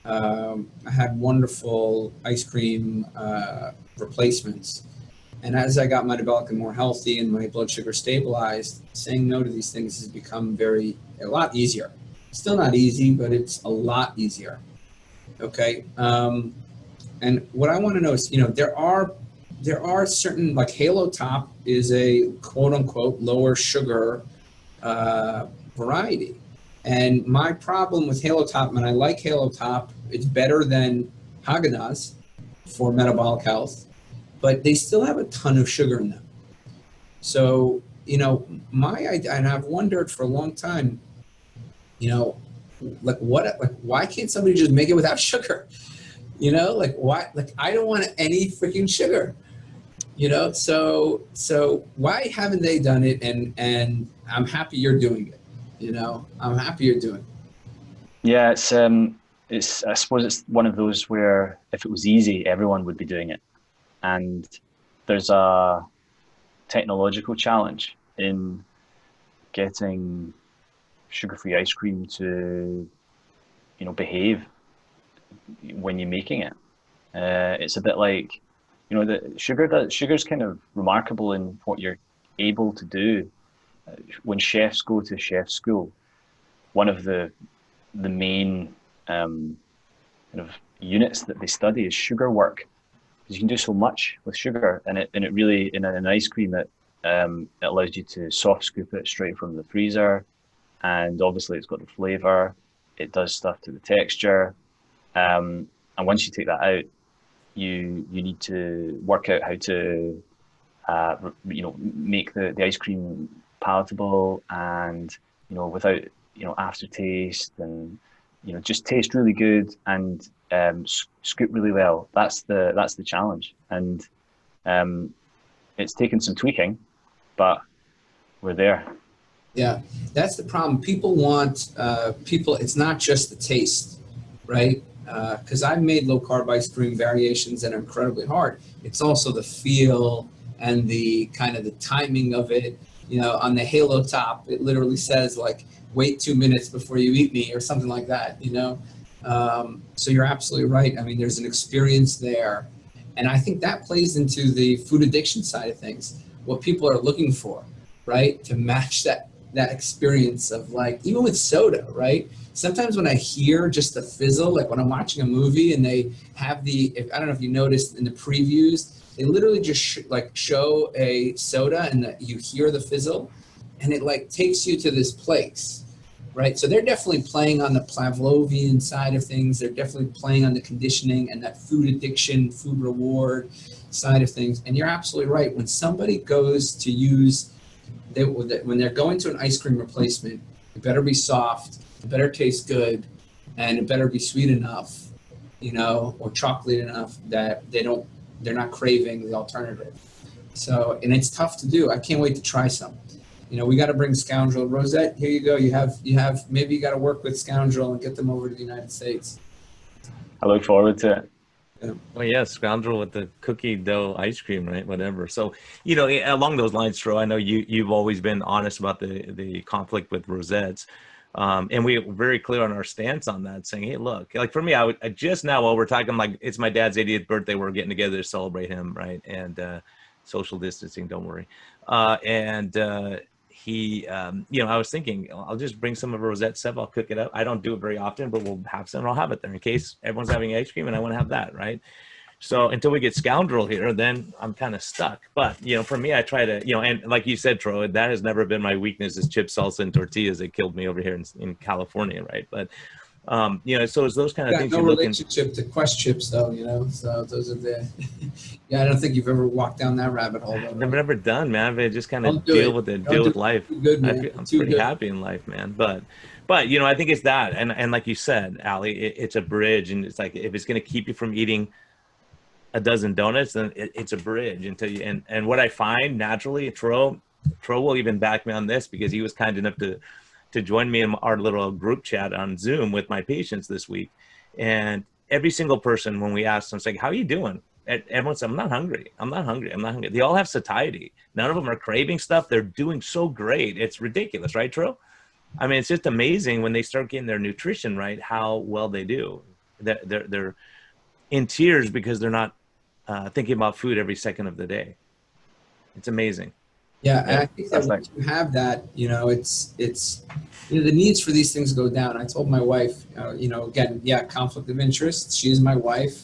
S5: I had wonderful ice cream replacements. And as I got metabolic more healthy and my blood sugar stabilized, saying no to these things has become a lot easier. Still not easy, but it's a lot easier. Okay. And what I want to know is, there are certain, like Halo Top is a quote unquote lower sugar variety. And my problem with Halo Top, and I like Halo Top, it's better than Häagen-Dazs for metabolic health, but they still have a ton of sugar in them. So, and I've wondered for a long time, why can't somebody just make it without sugar? Why? I don't want any freaking sugar. So why haven't they done it? And I'm happy you're doing it. I'm happy you're doing it.
S3: Yeah, it's I suppose it's one of those where if it was easy, everyone would be doing it. And there's a technological challenge in getting sugar-free ice cream to, behave when you're making it. It's a bit like, the sugar's kind of remarkable in what you're able to do. When chefs go to chef school, one of the main kind of units that they study is sugar work, because you can do so much with sugar, and it really, in an ice cream, it allows you to soft scoop it straight from the freezer, and obviously it's got the flavor. It does stuff to the texture, and once you take that out, you need to work out how to make the ice cream palatable and without aftertaste, and just taste really good and scoop really well. That's the challenge, and it's taken some tweaking, but we're there.
S5: Yeah, that's the problem. People want it's not just the taste, right? Because I've made low carb ice cream variations that are incredibly hard. It's also the feel and the kind of the timing of it. On the Halo Top, it literally says wait 2 minutes before you eat me or something like that. So you're absolutely right. I mean, there's an experience there, and I think that plays into the food addiction side of things. What people are looking for, right, to match that experience of even with soda, right? sometimes when I hear just the fizzle, like when I'm watching a movie and they have I don't know if you noticed in the previews, they literally just show a soda and you hear the fizzle and it like takes you to this place. Right, so they're definitely playing on the Pavlovian side of things. They're definitely playing on the conditioning and that food addiction, food reward side of things. And you're absolutely right. When somebody goes to when they're going to an ice cream replacement, it better be soft, it better taste good, and it better be sweet enough, or chocolate enough that they're not craving the alternative. So, and it's tough to do. I can't wait to try some. We got to bring Scoundrel. Rosette, here you go. You have. Maybe you got to work with Scoundrel and get them over to the United States.
S3: I look forward to it.
S4: Yeah. Well, yeah, Scoundrel with the cookie dough ice cream, right? Whatever. So, along those lines, Tro, I know you've always been honest about the conflict with Rosette's. And we're very clear on our stance on that, saying, hey, look, like for me, I just now while we're talking, like it's my dad's 80th birthday. We're getting together to celebrate him, right? And social distancing, don't worry. He, I was thinking, I'll just bring some of Rosette's stuff. I'll cook it up. I don't do it very often, but we'll have some. I'll have it there in case everyone's having ice cream and I want to have that, right? So until we get Scoundrel here, then I'm kind of stuck. But, for me, I try to, and like you said, Tro, that has never been my weakness is chips, salsa, and tortillas that killed me over here in California, right? But, so it's those kind of things.
S5: No relationship to Quest chips, though, so those are the, yeah, I don't think you've ever walked down that rabbit hole. Though,
S4: right? Never done, man. I just kind of deal with life.
S5: Good,
S4: I'm pretty happy in life, man. But I think it's that. And like you said, Ali, it's a bridge. And it's like, if it's going to keep you from eating a dozen donuts, then it's a bridge until you, and what I find naturally, Tro will even back me on this because he was kind enough to join me in our little group chat on Zoom with my patients this week. And every single person, when we asked them, it's like, how are you doing? Everyone said, I'm not hungry. They all have satiety. None of them are craving stuff. They're doing so great. It's ridiculous, right, Tro? I mean, it's just amazing when they start getting their nutrition right, how well they do. They're in tears because they're not thinking about food every second of the day. It's amazing.
S5: Yeah, and I think that once you have that, it's the needs for these things go down. I told my wife, again, conflict of interest. She is my wife.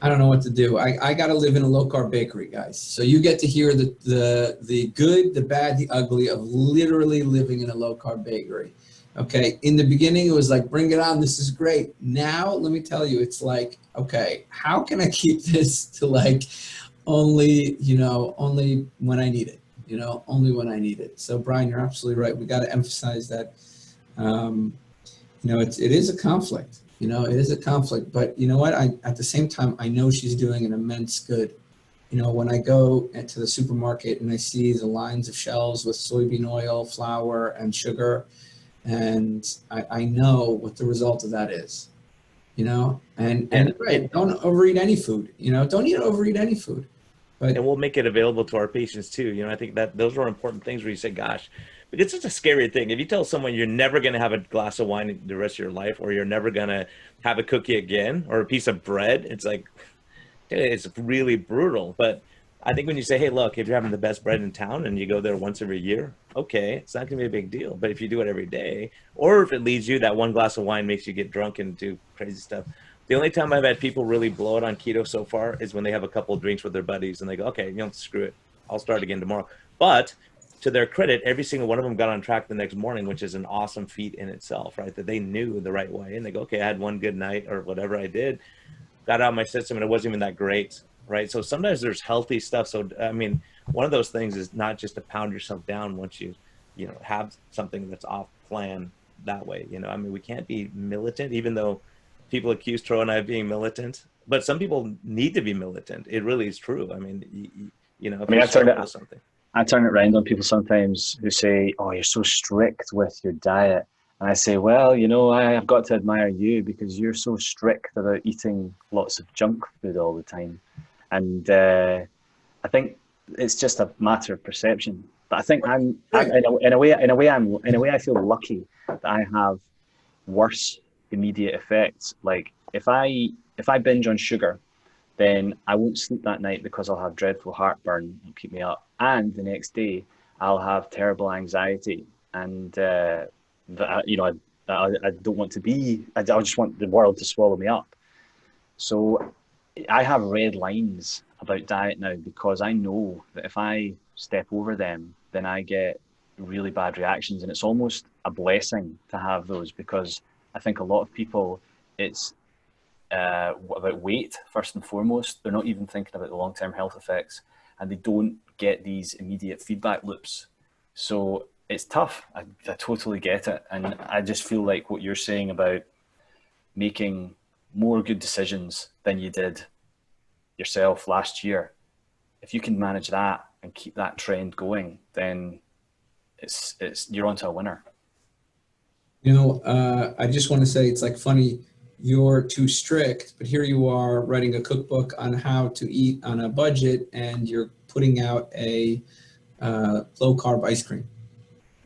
S5: I don't know what to do. I got to live in a low-carb bakery, guys. So you get to hear the good, the bad, the ugly of literally living in a low-carb bakery. Okay, in the beginning, it was like, bring it on, this is great. Now, let me tell you, it's like, okay, how can I keep this to like only when I need it, only when I need it. So Brian, you're absolutely right. We got to emphasize that, it is a conflict, it is a conflict, but you know what? At the same time, I know she's doing an immense good. When I go into the supermarket and I see the lines of shelves with soybean oil, flour, and sugar, and I know what the result of that is, and right, don't overeat any food, don't overeat any food. But,
S4: and we'll make it available to our patients too. I think that those are important things where you say, gosh, but it's such a scary thing. If you tell someone you're never going to have a glass of wine the rest of your life, or you're never going to have a cookie again, or a piece of bread, it's like, it's really brutal. But I think when you say, hey, look, if you're having the best bread in town and you go there once every year, okay, it's not going to be a big deal. But if you do it every day, or if it leads you, that one glass of wine makes you get drunk and do crazy stuff. The only time I've had people really blow it on keto so far is when they have a couple of drinks with their buddies and they go, okay, screw it. I'll start again tomorrow. But to their credit, every single one of them got on track the next morning, which is an awesome feat in itself, right? That they knew the right way. And they go, okay, I had one good night or whatever I did, got out of my system and it wasn't even that great, right? So sometimes there's healthy stuff. So, I mean, one of those things is not just to pound yourself down once you have something that's off plan that way. I mean, we can't be militant, even though people accuse Tro and I of being militant, but some people need to be militant. It really is true. I mean,
S3: I turn it around on people sometimes who say, oh, you're so strict with your diet. And I say, well, I've got to admire you because you're so strict about eating lots of junk food all the time. And I think it's just a matter of perception. But I think in a way, I feel lucky that I have worse immediate effects. Like if I binge on sugar, then I won't sleep that night because I'll have dreadful heartburn. It'll keep me up, and the next day I'll have terrible anxiety, and I don't want to be. I just want the world to swallow me up. So I have red lines about diet now because I know that if I step over them, then I get really bad reactions, and it's almost a blessing to have those, because I think a lot of people, it's about weight first and foremost. They're not even thinking about the long-term health effects, and they don't get these immediate feedback loops. So it's tough. I totally get it, and I just feel like what you're saying about making more good decisions than you did yourself last year, if you can manage that and keep that trend going, then it's you're onto a winner.
S5: I just want to say, it's like funny, you're too strict, but here you are writing a cookbook on how to eat on a budget, and you're putting out a low carb ice cream.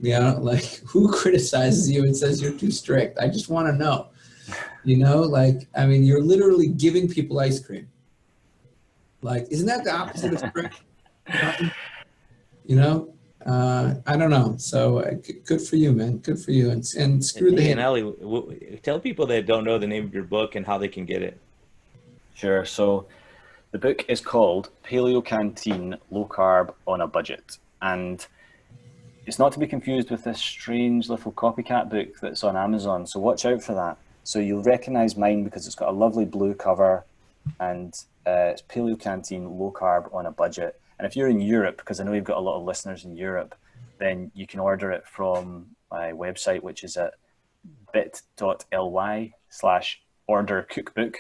S5: Like, who criticizes you and says you're too strict? I just want to know. You're literally giving people ice cream. Like, isn't that the opposite of strict? I don't know. So good for you, man. Good for you. And screw the hate.
S4: And Ali, tell people that don't know the name of your book and how they can get it.
S3: Sure. So the book is called Paleo Canteen, Low Carb on a Budget. And it's not to be confused with this strange little copycat book that's on Amazon. So watch out for that. So you'll recognize mine because it's got a lovely blue cover, and it's Paleo Canteen, Low Carb on a Budget. And if you're in Europe, because I know you've got a lot of listeners in Europe, then you can order it from my website, which is at bit.ly/ordercookbook,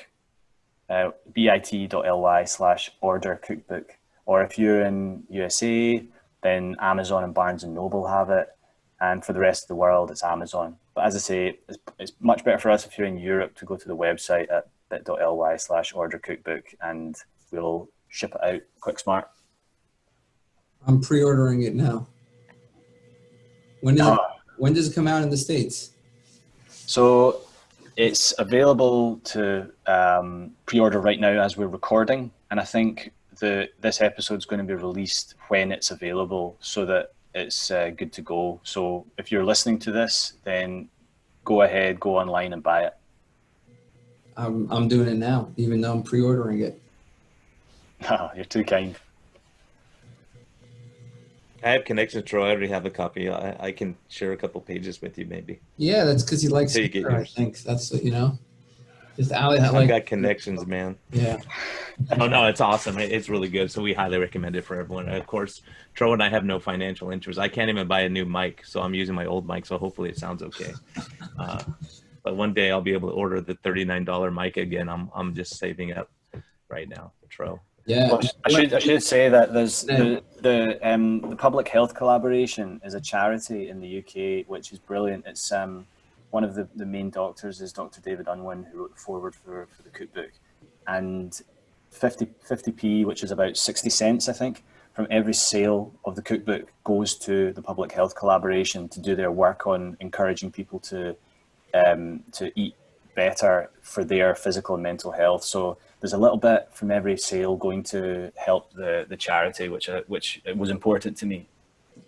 S3: bit.ly/ordercookbook. Or if you're in USA, then Amazon and Barnes & Noble have it. And for the rest of the world, it's Amazon. But as I say, it's much better for us if you're in Europe to go to the website at bit.ly/ordercookbook, and we'll ship it out quick smart.
S5: I'm pre-ordering it now. When does it come out in the States?
S3: So it's available to pre-order right now as we're recording, and I think this episode is going to be released when it's available, so that it's good to go. So if you're listening to this, then go ahead, go online and buy it.
S5: I'm doing it now, even though I'm pre-ordering it.
S3: Oh, you're too kind.
S4: I have connections, Troy. I already have a copy. I can share a couple pages with you, maybe.
S5: Yeah, that's because he likes
S4: so you get
S5: I think that's what, Just Ali.
S4: I've got connections, man.
S5: Yeah.
S4: Oh no, it's awesome. It's really good. So we highly recommend it for everyone. Of course, Troy and I have no financial interest. I can't even buy a new mic, so I'm using my old mic. So hopefully it sounds okay. But one day I'll be able to order the $39 mic again. I'm just saving up right now, Troy.
S5: Yeah.
S3: Well, I should say that there's the Public Health Collaboration is a charity in the UK, which is brilliant. It's one of the main doctors is Dr. David Unwin, who wrote the foreword for the cookbook, and 50p, which is about 60 cents, I think, from every sale of the cookbook goes to the Public Health Collaboration to do their work on encouraging people to eat better for their physical and mental health. So there's a little bit from every sale going to help the charity, which was important to me.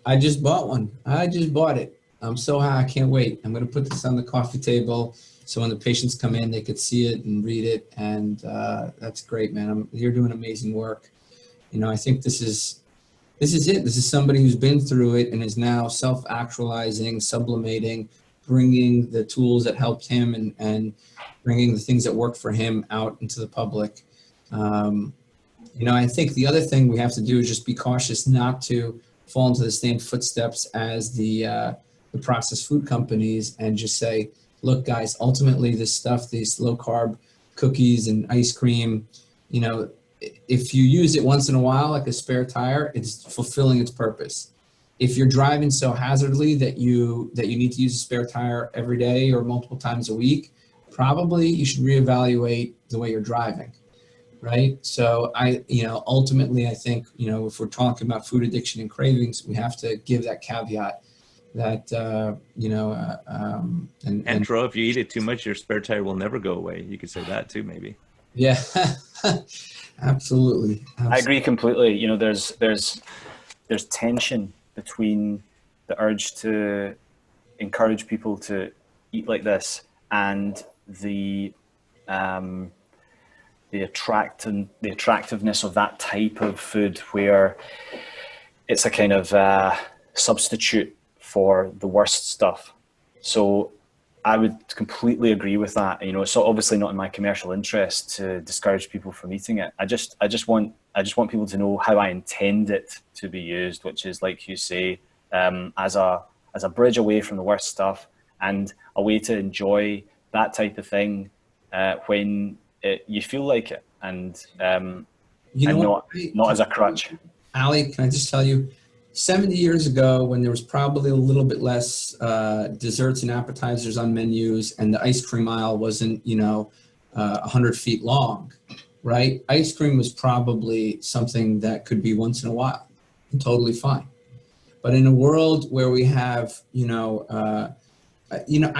S5: I just bought one. I just bought it. I'm so high, I can't wait. I'm going to put this on the coffee table so when the patients come in, they could see it and read it. And that's great, man. You're doing amazing work. I think this is it. This is somebody who's been through it and is now self-actualizing, sublimating, bringing the tools that helped him and bringing the things that worked for him out into the public. I think the other thing we have to do is just be cautious not to fall into the same footsteps as the processed food companies and just say, look, guys, ultimately this stuff, these low carb cookies and ice cream, if you use it once in a while, like a spare tire, it's fulfilling its purpose. If you're driving so hazardly that you need to use a spare tire every day or multiple times a week, probably you should reevaluate the way you're driving, right? So ultimately I think, if we're talking about food addiction and cravings, we have to give that caveat that,
S4: and Troy, if you eat it too much, your spare tire will never go away. You could say that too, maybe.
S5: Yeah, absolutely.
S3: I agree completely. There's tension between the urge to encourage people to eat like this, and the attractiveness of that type of food, where it's a kind of substitute for the worst stuff. So I would completely agree with that. You know, it's obviously not in my commercial interest to discourage people from eating it. I just want people to know how I intend it to be used, which is, like you say, as a bridge away from the worst stuff, and a way to enjoy that type of thing when you feel like it, and not as a crutch.
S5: Ali, can I just tell you, 70 years ago, when there was probably a little bit less desserts and appetizers on menus, and the ice cream aisle wasn't, 100 feet long, right? Ice cream was probably something that could be once in a while and totally fine. But in a world where we have, I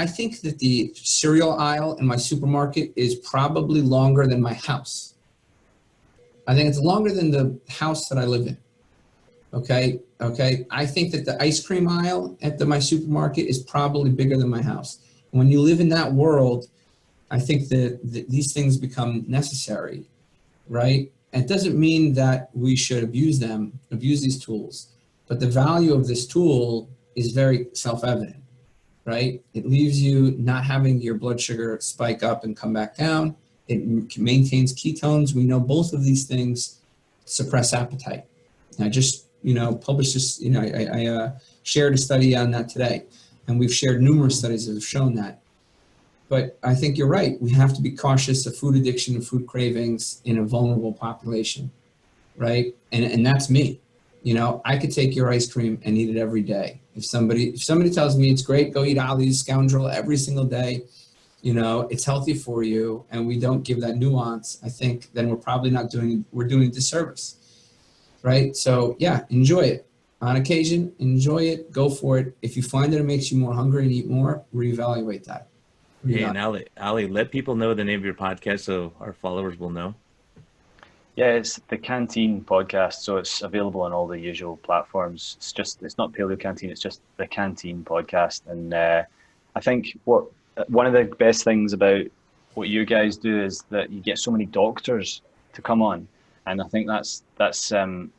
S5: think that the cereal aisle in my supermarket is probably longer than my house. I think it's longer than the house that I live in. Okay. I think that the ice cream aisle at my supermarket is probably bigger than my house. And when you live in that world, I think that these things become necessary, right? And it doesn't mean that we should abuse these tools, but the value of this tool is very self-evident, right? It leaves you not having your blood sugar spike up and come back down. It maintains ketones. We know both of these things suppress appetite. And I just, published this, I shared a study on that today, and we've shared numerous studies that have shown that. But I think you're right. We have to be cautious of food addiction and food cravings in a vulnerable population, right? And that's me. I could take your ice cream and eat it every day. If somebody tells me it's great, go eat Ali's Scoundrel every single day, it's healthy for you, and we don't give that nuance, I think then we're probably we're doing a disservice, right? So yeah, enjoy it. On occasion, enjoy it, go for it. If you find that it makes you more hungry and eat more, reevaluate that.
S4: Hey, and Ali, let people know the name of your podcast so our followers will know.
S3: Yeah, it's the Canteen Podcast, so it's available on all the usual platforms. It's not Paleo Canteen, it's just the Canteen Podcast. And I think one of the best things about what you guys do is that you get so many doctors to come on, and I think that's to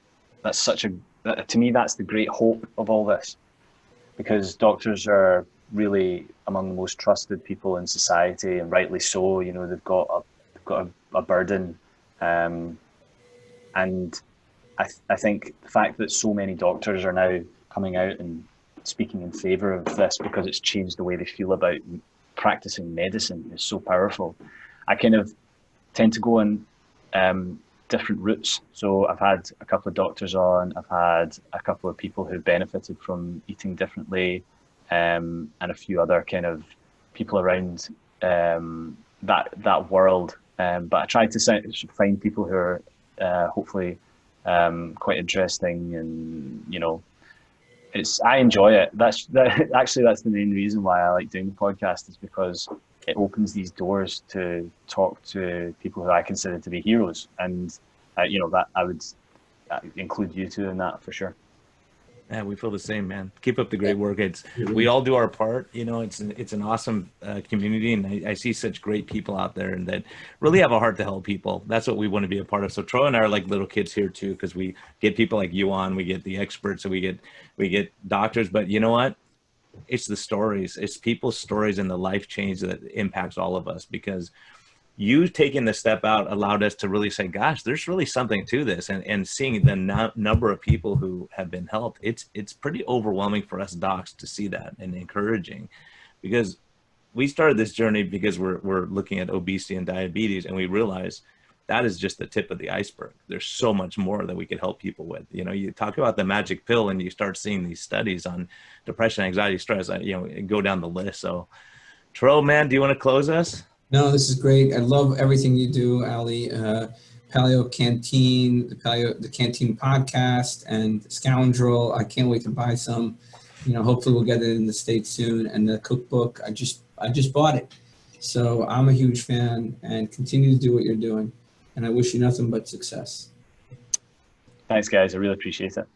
S3: me that's the great hope of all this, because doctors are really among the most trusted people in society, and rightly so. They've got a burden. And I think the fact that so many doctors are now coming out and speaking in favor of this because it's changed the way they feel about practicing medicine is so powerful. I kind of tend to go on different routes. So I've had a couple of doctors on, I've had a couple of people who benefited from eating differently, and a few other kind of people around that world. But I try to find people who are hopefully quite interesting, and I enjoy it. That's the main reason why I like doing the podcast, is because it opens these doors to talk to people who I consider to be heroes, and that I would include you two in that for sure.
S4: Yeah, we feel the same, man. Keep up the great work. We all do our part. It's an awesome community, and I see such great people out there, and that really have a heart to help people. That's what we want to be a part of. So Troy and I are like little kids here too, because we get people like you on. We get the experts, and we get doctors. But you know what? It's the stories. It's people's stories and the life change that impacts all of us, because you taking the step out allowed us to really say, gosh, there's really something to this. And seeing the number of people who have been helped, it's pretty overwhelming for us docs to see that, and encouraging, because we started this journey because we're looking at obesity and diabetes, and we realize that is just the tip of the iceberg. There's so much more that we could help people with. You talk about the magic pill, and you start seeing these studies on depression, anxiety, stress, go down the list. So Tro, man, do you want to close us?
S5: No, this is great. I love everything you do, Ali. Paleo Canteen, the Canteen Podcast, and Scoundrel. I can't wait to buy some. Hopefully we'll get it in the States soon. And the cookbook, I just bought it. So I'm a huge fan, and continue to do what you're doing. And I wish you nothing but success.
S3: Thanks, guys. I really appreciate it.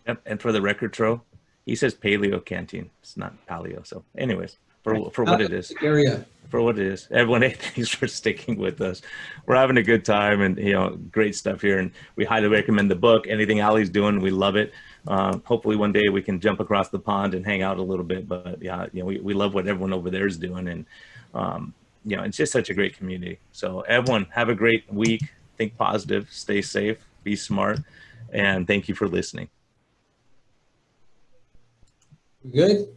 S4: Yep. And for the record, Tro, he says Paleo Canteen. It's not Paleo. So anyways. for what it is.
S5: Area.
S4: For what it is. Everyone, hey, thanks for sticking with us. We're having a good time, and great stuff here. And we highly recommend the book. Anything Ali's doing, we love it. Hopefully one day we can jump across the pond and hang out a little bit. But yeah, we love what everyone over there is doing, and it's just such a great community. So everyone, have a great week. Think positive, stay safe, be smart, and thank you for listening.
S5: Good.